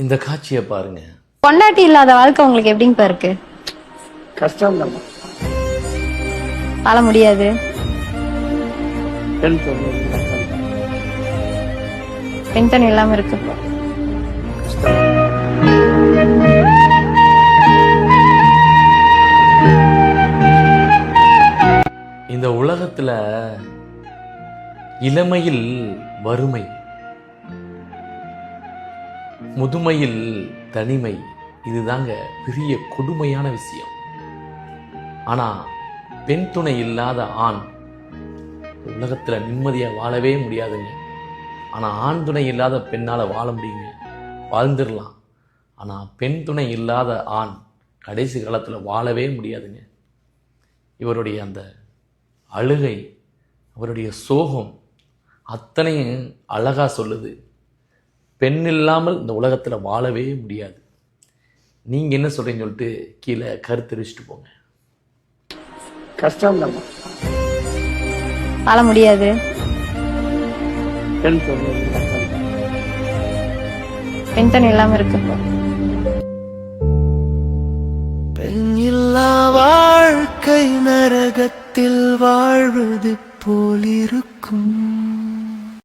இந்த காட்சியை பாருங்க. பொண்டாட்டி இல்லாத வாழ்க்கை உங்களுக்கு எப்படிங்கப்பா இருக்கு? கஷ்டம் தான். வாழ முடியாது. பெண் துணை இல்லாம இருக்கு. இந்த உலகத்துல இளமையில் வறுமை, முதுமையில் தனிமை, இதுதாங்க பெரிய கொடுமையான விஷயம். ஆனா பெண் துணை இல்லாத ஆண் உலகத்துல நிம்மதியா வாழவே முடியாதுங்க. ஆனா ஆண் துணை இல்லாத பெண்ணால வாழ முடியுங்க, வாழ்ந்துடலாம். ஆனா பெண் துணை இல்லாத ஆண் கடைசி காலத்துல வாழவே முடியாதுங்க. இவருடைய அந்த அழுகை, அவருடைய சோகம் அத்தனையும் அழகா சொல்லுது. பெண் இல்லாமல் இந்த உலகத்துல வாழவே முடியாது. நீங்க என்ன சொல்றீங்கன்னு சொல்லிட்டு கீழே கருத்து தெரிவிச்சுட்டு போங்க. கஷ்டம் தான். வாழ முடியாது. பெண் துணை இல்லாம இருக்கு. பெண்ணில்லா வாழ்க்கை நரகத்தில் வாழ்வது போலிருக்கும்.